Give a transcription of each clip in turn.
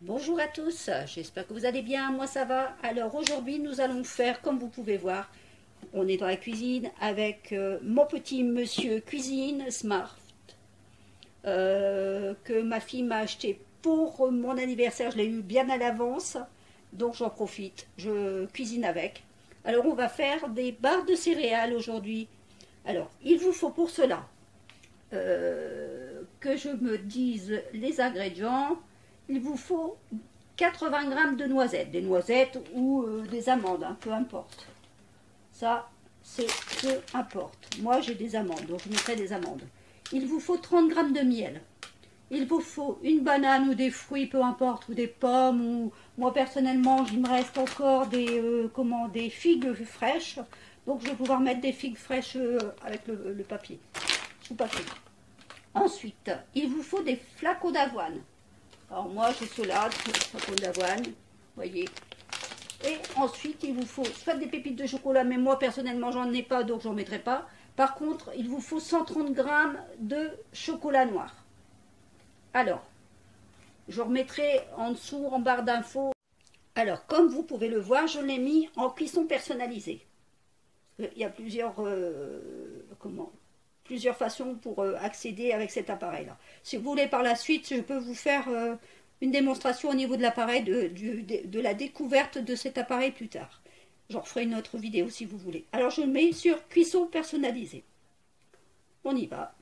Bonjour à tous, j'espère que vous allez bien, moi ça va. Alors aujourd'hui nous allons faire, comme vous pouvez voir, on est dans la cuisine avec mon petit monsieur cuisine Smart que ma fille m'a acheté pour mon anniversaire, je l'ai eu bien à l'avance, donc j'en profite, je cuisine avec. Alors on va faire des barres de céréales aujourd'hui. Alors il vous faut pour cela que je me dise les ingrédients. Il vous faut 80 grammes de noisettes, des noisettes ou des amandes, hein, peu importe. Ça, c'est peu importe. Moi, j'ai des amandes, donc je mettrai des amandes. Il vous faut 30 grammes de miel. Il vous faut une banane ou des fruits, peu importe, ou des pommes. Ou moi, personnellement, il me reste encore des figues fraîches. Donc, je vais pouvoir mettre des figues fraîches avec le papier, sous papier. Ensuite, il vous faut des flacons d'avoine. Alors moi, j'ai cela, flacons d'avoine, voyez. Et ensuite, il vous faut soit des pépites de chocolat, mais moi, personnellement, j'en ai pas, donc j'en mettrai pas. Par contre, il vous faut 130 grammes de chocolat noir. Alors, je remettrai en dessous, en barre d'infos. Alors, comme vous pouvez le voir, je l'ai mis en cuisson personnalisée. Il y a plusieurs façons pour accéder avec cet appareil-là. Si vous voulez par la suite, je peux vous faire une démonstration au niveau de l'appareil, de la découverte de cet appareil plus tard. J'en ferai une autre vidéo si vous voulez. Alors je le mets sur cuisson personnalisée. On y va.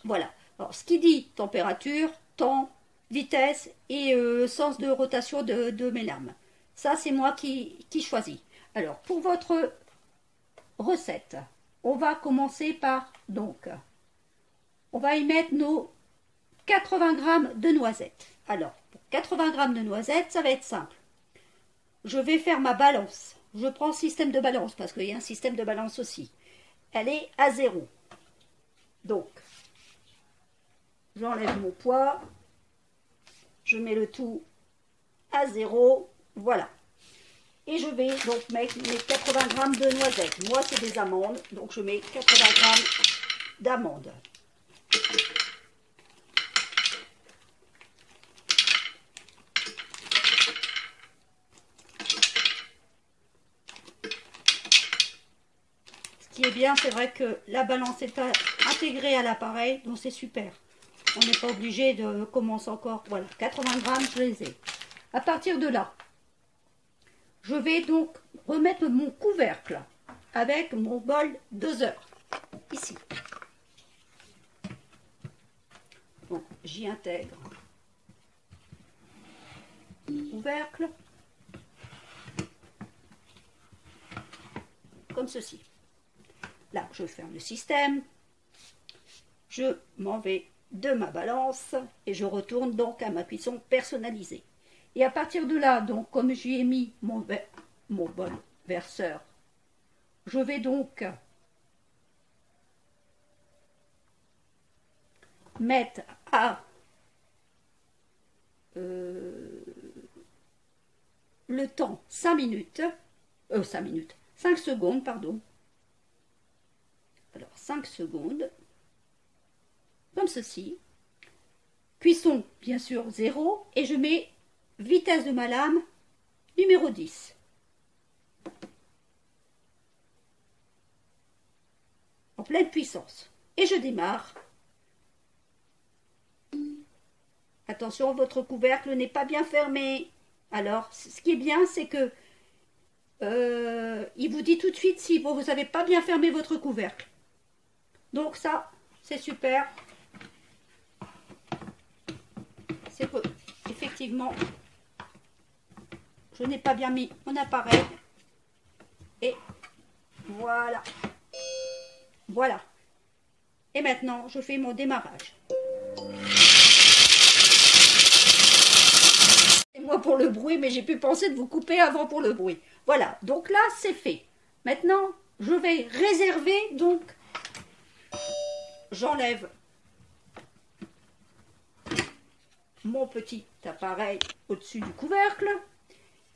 Voilà. Alors ce qui dit température, temps, vitesse et sens de rotation de mes lames. Ça c'est moi qui choisis. Alors pour votre recette, on va commencer par, donc, on va y mettre nos 80 grammes de noisettes. Alors, pour 80 grammes de noisettes, ça va être simple. Je vais faire ma balance. Je prends le système de balance, parce qu'il y a un système de balance aussi. Elle est à 0. Donc, j'enlève mon poids. Je mets le tout à 0. Voilà. Et je vais donc mettre mes 80 grammes de noisettes. Moi, c'est des amandes, donc je mets 80 grammes d'amandes. Ce qui est bien, c'est vrai que la balance est intégrée à l'appareil, donc c'est super. On n'est pas obligé de commencer encore. Voilà, 80 grammes, je les ai. À partir de là, je vais donc remettre mon couvercle avec mon bol doseur, ici. Donc, j'y intègre le couvercle, comme ceci. Là, je ferme le système, je m'en vais de ma balance et je retourne donc à ma cuisson personnalisée. Et à partir de là, donc comme j'y ai mis mon bol verseur, je vais donc mettre à le temps 5 secondes, pardon. Alors 5 secondes, comme ceci. Cuisson, bien sûr, 0, et je mets vitesse de ma lame, numéro 10. En pleine puissance. Et je démarre. Attention, votre couvercle n'est pas bien fermé. Alors, ce qui est bien, c'est que il vous dit tout de suite si vous n'avez pas bien fermé votre couvercle. Donc ça, c'est super. C'est que, effectivement, je n'ai pas bien mis mon appareil. Et voilà. Voilà. Et maintenant, je fais mon démarrage. C'est moi pour le bruit, mais j'ai pu penser de vous couper avant pour le bruit. Voilà. Donc là, c'est fait. Maintenant, je vais réserver, donc, j'enlève mon petit appareil au-dessus du couvercle.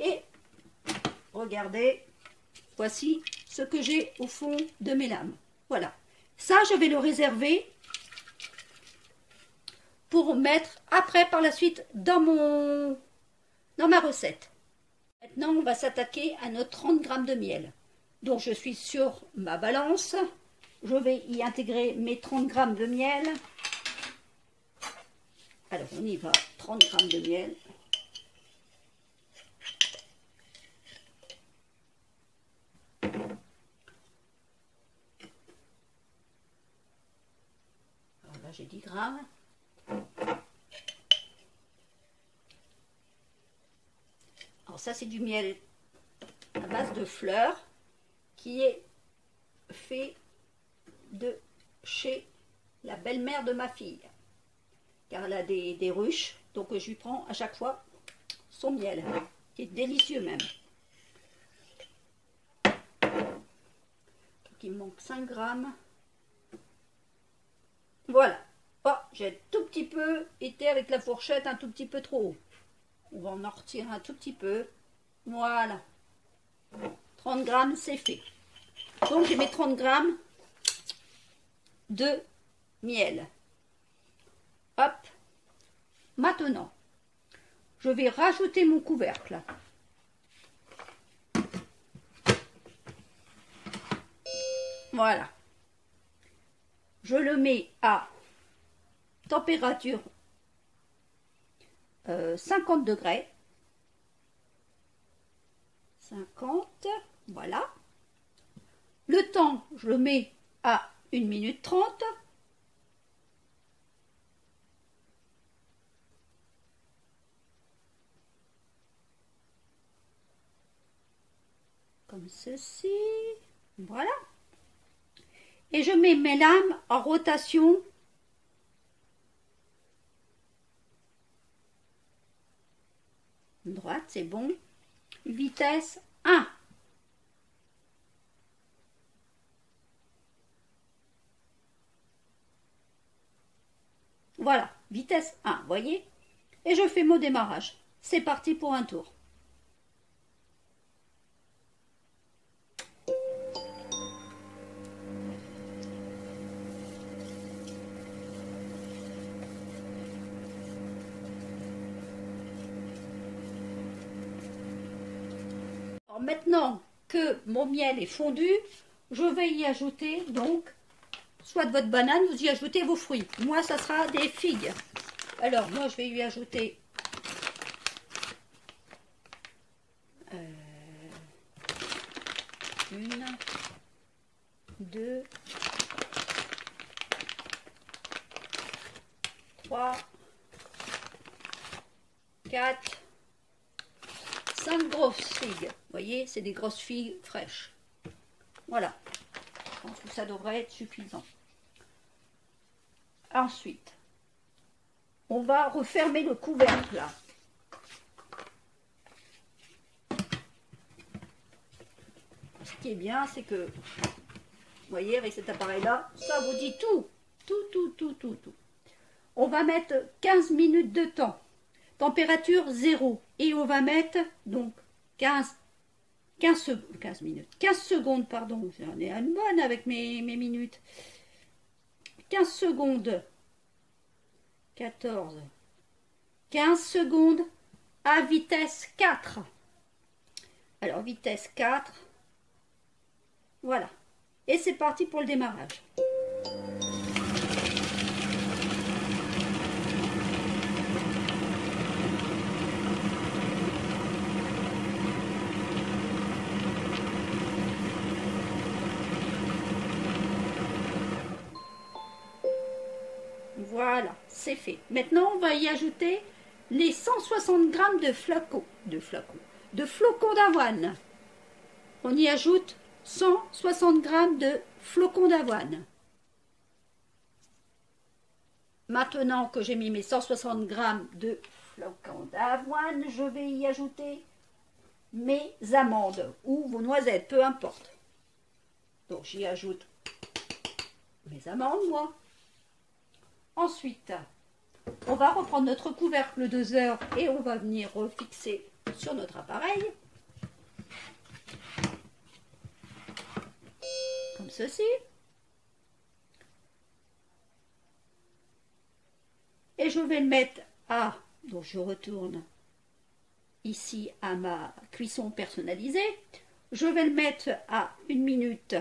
Et regardez, voici ce que j'ai au fond de mes lames. Voilà. Ça, je vais le réserver pour mettre après par la suite dans ma recette. Maintenant, on va s'attaquer à notre 30 g de miel. Donc, je suis sur ma balance. Je vais y intégrer mes 30 g de miel. Alors, on y va, 30 g de miel. Alors là, j'ai 10 grammes. Alors ça, c'est du miel à base de fleurs qui est fait de chez la belle-mère de ma fille. Car elle a des ruches, donc je lui prends à chaque fois son miel, qui est délicieux même. Donc il me manque 5 grammes. Voilà. Oh, j'ai un tout petit peu été avec la fourchette un tout petit peu trop haut. On va en retirer un tout petit peu. Voilà. 30 grammes, c'est fait. Donc, j'ai mes 30 grammes de miel. Hop. Maintenant, je vais rajouter mon couvercle. Voilà. Je le mets à température 50 degrés. 50, voilà. Le temps, je le mets à 1 minute 30. Comme ceci. Voilà. Et je mets mes lames en rotation. Droite, c'est bon. Vitesse 1. Voilà, vitesse 1, voyez? Et je fais mon démarrage. C'est parti pour un tour. Alors maintenant que mon miel est fondu, je vais y ajouter donc soit de votre banane, vous y ajoutez vos fruits. Moi, ça sera des figues. Alors, moi, je vais lui ajouter 1, 2, 3, 4, 5 grosses figues. Vous voyez, c'est des grosses figues fraîches. Voilà. Je pense que ça devrait être suffisant. Ensuite, on va refermer le couvercle là. Ce qui est bien, c'est que, vous voyez, avec cet appareil-là, ça vous dit tout. Tout. On va mettre 15 minutes de temps. Température 0. Et on va mettre, donc, 15 secondes, pardon. J'en ai une bonne avec mes minutes. 15 secondes. 14. 15 secondes à vitesse 4. Alors, vitesse 4. Voilà. Et c'est parti pour le démarrage. Voilà, c'est fait. Maintenant, on va y ajouter les 160 g de flocons d'avoine. On y ajoute 160 g de flocons d'avoine. Maintenant que j'ai mis mes 160 g de flocons d'avoine, je vais y ajouter mes amandes ou vos noisettes, peu importe. Donc j'y ajoute mes amandes, moi. Ensuite, on va reprendre notre couvercle 2 heures et on va venir refixer sur notre appareil. Comme ceci. et je vais le mettre à, donc je retourne ici à ma cuisson personnalisée, je vais le mettre à 1 minute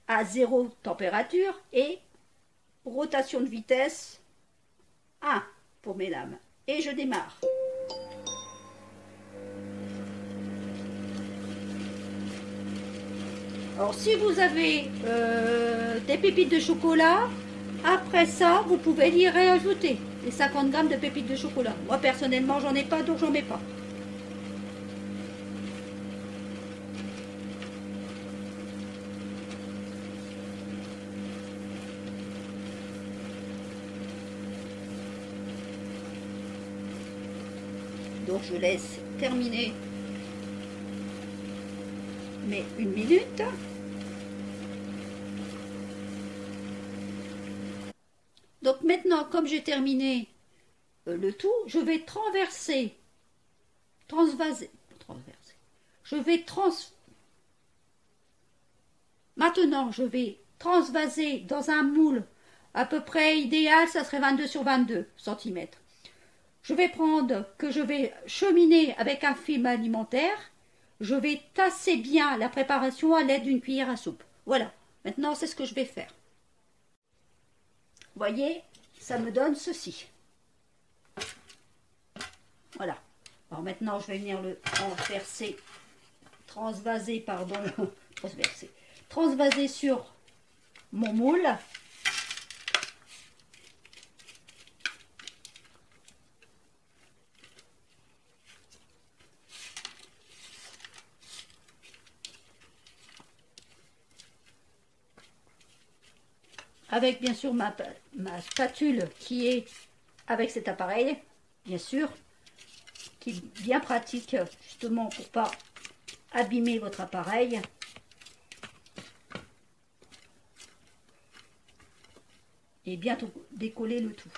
à 0 température et rotation de vitesse 1 pour mesdames. Et je démarre. Alors si vous avez des pépites de chocolat, après ça, vous pouvez y réajouter les 50 grammes de pépites de chocolat. Moi personnellement, j'en ai pas, donc j'en mets pas. Donc je laisse terminer mes 1 minute. Donc maintenant, comme j'ai terminé le tout, je vais Maintenant, je vais transvaser dans un moule à peu près idéal, ça serait 22 sur 22 cm. Je vais cheminer avec un film alimentaire. Je vais tasser bien la préparation à l'aide d'une cuillère à soupe. Voilà, maintenant c'est ce que je vais faire. Vous voyez, ça me donne ceci. Voilà. Alors maintenant, je vais venir le transvaser sur mon moule. Avec bien sûr ma spatule qui est avec cet appareil, bien sûr, qui est bien pratique justement pour pas abîmer votre appareil. Et bien décoller le tout.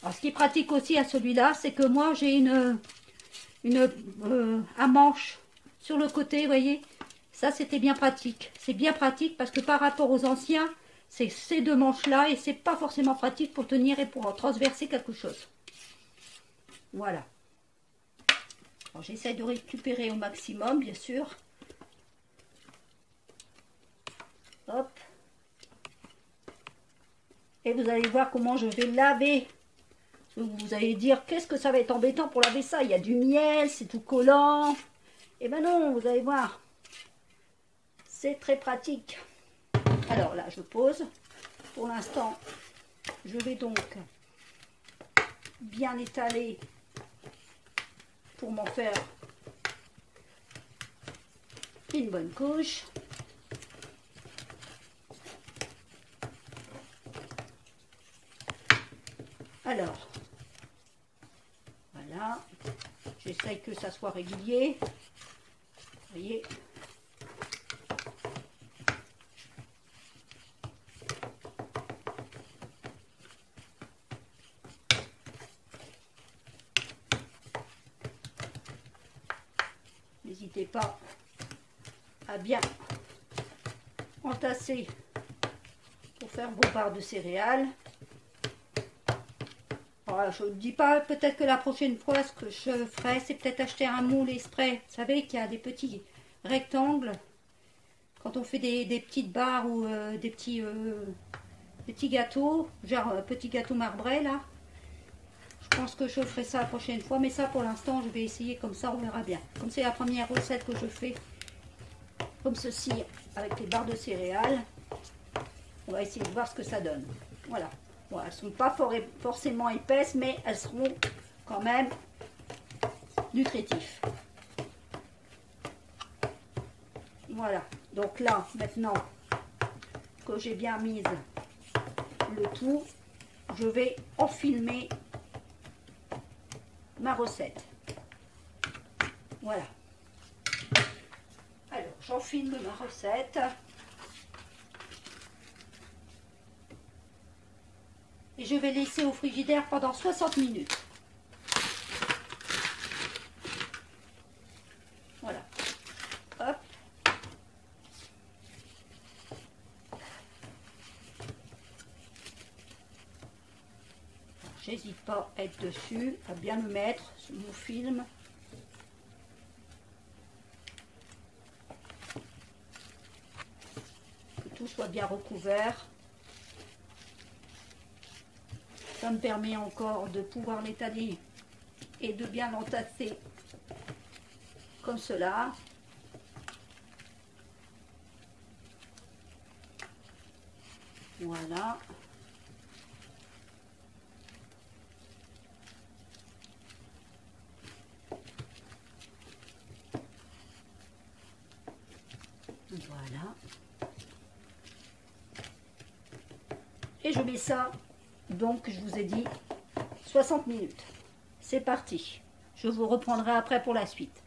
Alors ce qui est pratique aussi à celui-là, c'est que moi j'ai un manche sur le côté, vous voyez. Ça c'était bien pratique. C'est bien pratique parce que par rapport aux anciens, c'est ces deux manches-là et c'est pas forcément pratique pour tenir et pour transverser quelque chose. Voilà. J'essaie de récupérer au maximum, bien sûr. Hop. Et vous allez voir comment je vais laver. Vous allez dire, qu'est-ce que ça va être embêtant pour laver ça? Il y a du miel, c'est tout collant. Eh ben non, vous allez voir. C'est très pratique. Alors là, je pose. Pour l'instant, je vais donc bien étaler pour m'en faire une bonne couche. Alors, voilà. J'essaye que ça soit régulier. Vous voyez. N'hésitez pas à bien entasser pour faire vos barres de céréales. Alors, je ne dis pas, peut-être que la prochaine fois, ce que je ferai, c'est peut-être acheter un moule exprès. Vous savez qu'il y a des petits rectangles. Quand on fait des petites barres ou des petits gâteaux, genre petit gâteau marbré là. Je pense que je ferai ça la prochaine fois, mais ça pour l'instant je vais essayer comme ça, on verra bien. Comme c'est la première recette que je fais, comme ceci, avec les barres de céréales, on va essayer de voir ce que ça donne. Voilà. Bon, elles ne sont pas forcément épaisses, mais elles seront quand même nutritives. Voilà. Donc là, maintenant que j'ai bien mis le tout, je vais enfilmer ma recette. Voilà. Alors, j'enfilme ma recette. Et je vais laisser au frigidaire pendant 60 minutes. Voilà. Hop. j'hésite pas à être dessus, à bien le mettre sur mon film. Que tout soit bien recouvert. Ça me permet encore de pouvoir l'étaler et de bien l'entasser comme cela. Voilà. Voilà. Et je mets ça, donc je vous ai dit, 60 minutes. C'est parti. Je vous reprendrai après pour la suite.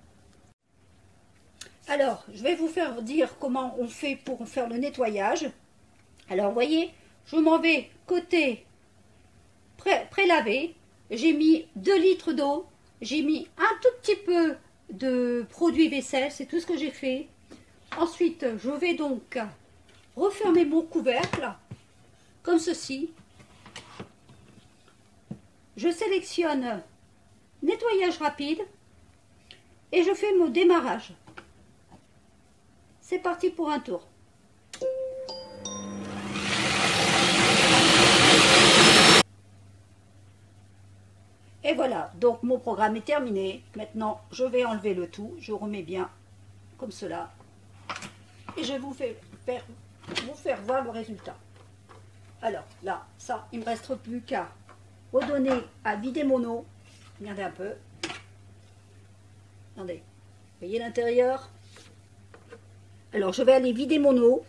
Alors, je vais vous faire dire comment on fait pour faire le nettoyage. Alors, vous voyez, je m'en vais côté prélavé. J'ai mis 2 litres d'eau. J'ai mis un tout petit peu de produit vaisselle. C'est tout ce que j'ai fait. Ensuite, je vais donc refermer mon couvercle, comme ceci. Je sélectionne nettoyage rapide et je fais mon démarrage. C'est parti pour un tour. Et voilà, donc mon programme est terminé. Maintenant, je vais enlever le tout. Je remets bien comme cela. Et je vais vous faire voir le résultat. Alors là, ça, il ne me reste plus qu'à redonner à vider mon eau. Regardez un peu. Regardez. Vous voyez l'intérieur? Alors, je vais aller vider mon eau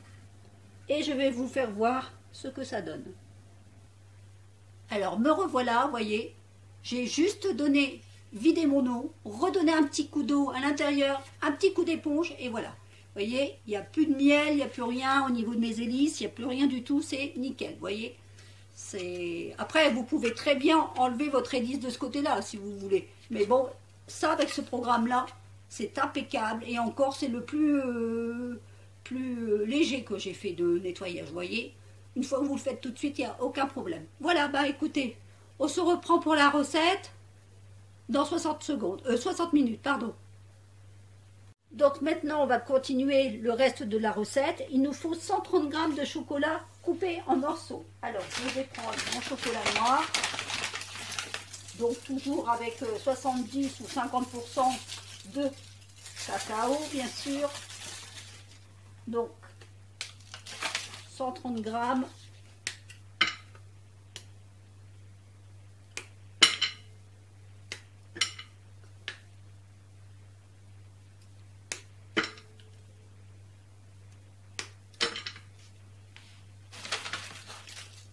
et je vais vous faire voir ce que ça donne. Alors, me revoilà, vous voyez. J'ai juste vidé mon eau, redonné un petit coup d'eau à l'intérieur, un petit coup d'éponge et voilà. Vous voyez, il n'y a plus de miel, il n'y a plus rien au niveau de mes hélices, il n'y a plus rien du tout, c'est nickel, vous voyez. Après, vous pouvez très bien enlever votre hélice de ce côté-là, si vous voulez. Mais bon, ça, avec ce programme-là, c'est impeccable. Et encore, c'est le plus léger que j'ai fait de nettoyage, vous voyez. Une fois que vous le faites tout de suite, il n'y a aucun problème. Voilà, bah écoutez, on se reprend pour la recette dans 60 minutes, pardon. Donc maintenant, on va continuer le reste de la recette. Il nous faut 130 g de chocolat coupé en morceaux. Alors, je vais prendre mon chocolat noir. Donc, toujours avec 70 ou 50% de cacao, bien sûr. Donc, 130 g.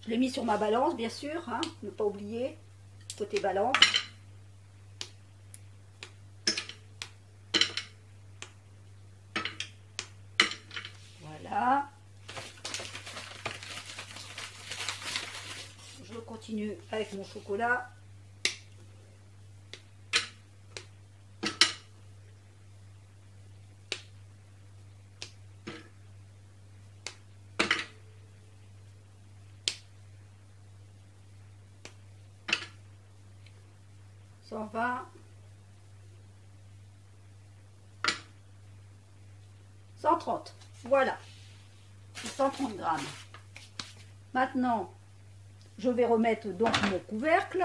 Je l'ai mis sur ma balance, bien sûr, hein, ne pas oublier, côté balance. Voilà. Je continue avec mon chocolat. Ça va. 130. Voilà. 130 g. Maintenant, je vais remettre donc mon couvercle.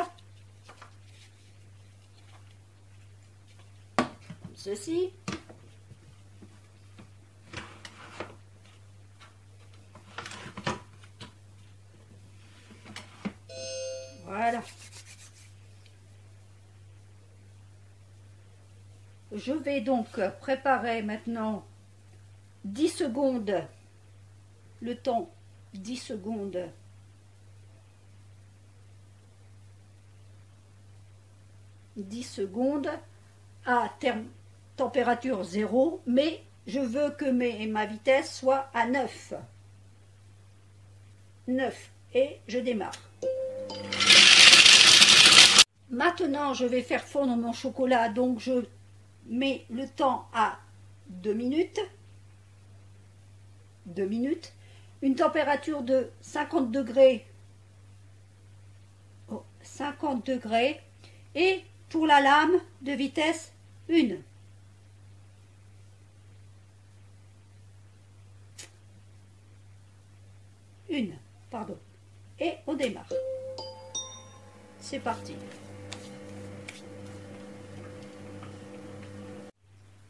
Comme ceci. Voilà. Je vais donc préparer maintenant 10 secondes, le temps 10 secondes. À température 0, mais je veux que ma vitesse soit à 9. 9 et je démarre. Maintenant, je vais faire fondre mon chocolat, donc je mets le temps à 2 minutes. 2 minutes. Une température de 50 degrés. Oh, 50 degrés. Et pour la lame de vitesse 1. Pardon. Et on démarre. C'est parti.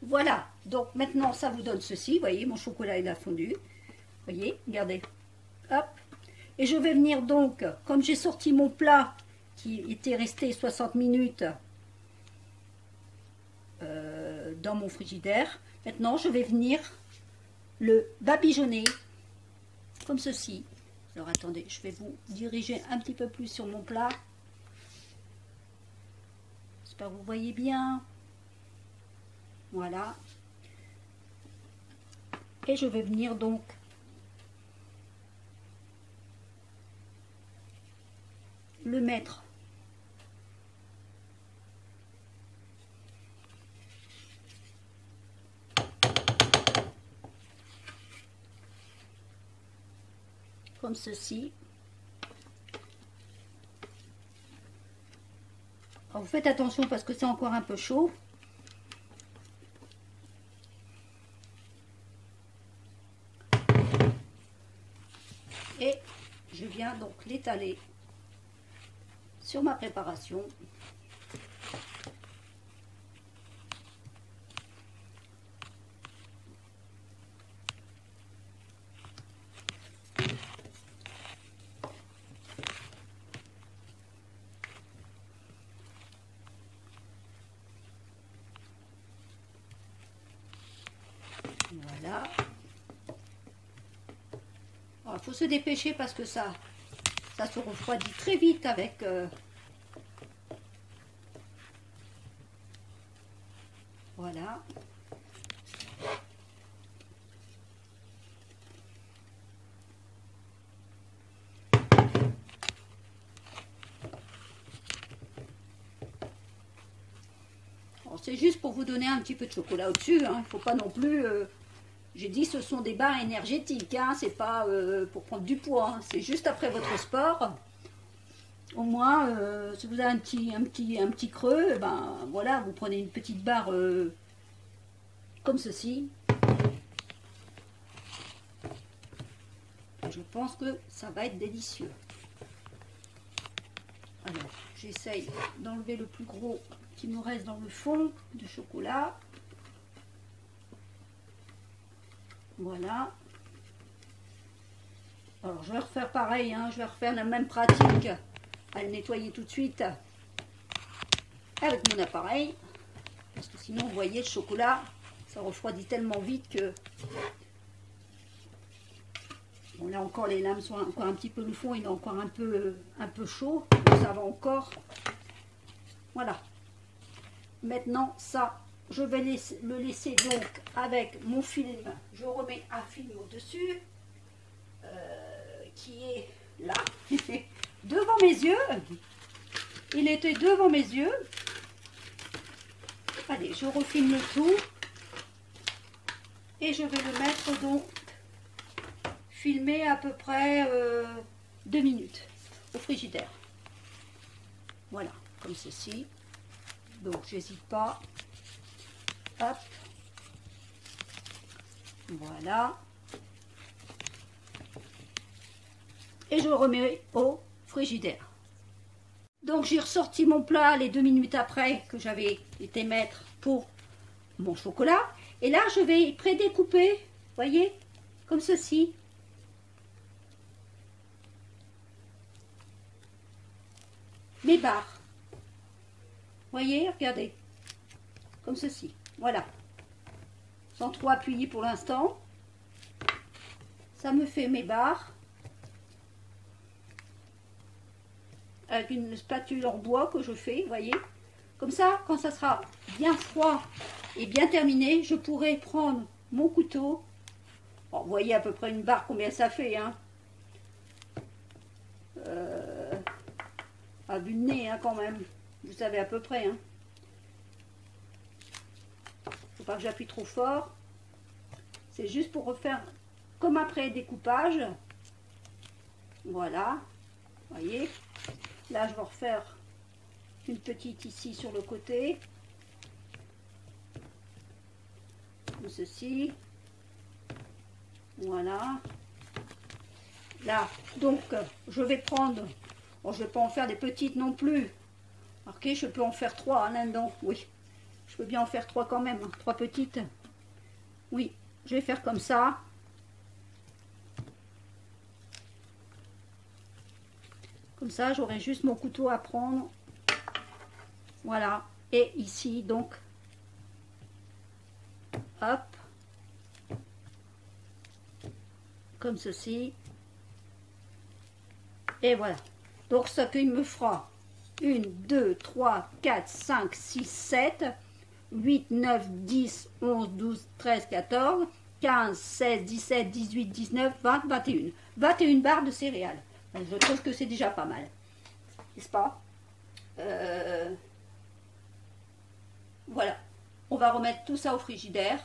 Voilà, donc maintenant ça vous donne ceci. Vous voyez, mon chocolat il a fondu. Vous voyez, regardez. Hop. Et je vais venir donc, comme j'ai sorti mon plat qui était resté 60 minutes dans mon frigidaire, maintenant je vais venir le badigeonner comme ceci. Alors attendez, je vais vous diriger un petit peu plus sur mon plat. J'espère que vous voyez bien. Voilà. Et je vais venir donc le mettre comme ceci. Alors vous faites attention parce que c'est encore un peu chaud. Et je viens donc l'étaler sur ma préparation. Voilà. Il faut se dépêcher parce que ça se refroidit très vite avec voilà. C'est juste pour vous donner un petit peu de chocolat au-dessus, hein. Il ne faut pas non plus... j'ai dit ce sont des barres énergétiques, hein. C'est pas pour prendre du poids, hein. C'est juste après votre sport. Au moins, si vous avez un petit creux, ben voilà, vous prenez une petite barre comme ceci. Je pense que ça va être délicieux. Alors, j'essaye d'enlever le plus gros qui me reste dans le fond de chocolat. Voilà. Alors, je vais refaire pareil, hein, je vais refaire la même pratique à le nettoyer tout de suite avec mon appareil. Parce que sinon, vous voyez, le chocolat, ça refroidit tellement vite que... Bon, là encore, les lames sont encore un petit peu, le fond, il est encore un peu chaud. Donc ça va encore. Voilà. Maintenant, ça, je vais le laisser donc avec mon film. Je remets un film au-dessus, qui est là, devant mes yeux. Il était devant mes yeux. Allez, je refilme le tout. Et je vais le mettre donc, filmer à peu près 2 minutes au frigidaire. Voilà, comme ceci. Donc, j'hésite pas. Hop. Voilà. Et je le remets au frigidaire. Donc, j'ai ressorti mon plat les 2 minutes après que j'avais été mettre pour mon chocolat. Et là, je vais prédécouper, voyez, comme ceci. Mes barres. Voyez, regardez. Comme ceci. Voilà. Sans trop appuyer pour l'instant. Ça me fait mes barres. Avec une spatule en bois que je fais, voyez. Comme ça, quand ça sera bien froid et bien terminé, je pourrai prendre mon couteau. Bon, vous voyez à peu près une barre combien ça fait, hein. À vue de nez, hein, quand même. Vous savez à peu près, hein. Faut pas que j'appuie trop fort. C'est juste pour refaire comme après découpage. Voilà. Voyez. Là, je vais refaire une petite ici sur le côté. Comme ceci. Voilà. Là, donc, je vais prendre... Bon, je ne vais pas en faire des petites non plus. Ok, je peux en faire 3 là-dedans. Oui, je peux bien en faire 3 quand même. 3 petites. Oui, je vais faire comme ça. Comme ça, j'aurai juste mon couteau à prendre. Voilà. Et ici, donc, hop. Comme ceci. Et voilà. Donc, ce qu'il me fera 1, 2, 3, 4, 5, 6, 7, 8, 9, 10, 11, 12, 13, 14, 15, 16, 17, 18, 19, 20, 21. 21 barres de céréales. Je trouve que c'est déjà pas mal. N'est-ce pas? Voilà. On va remettre tout ça au frigidaire.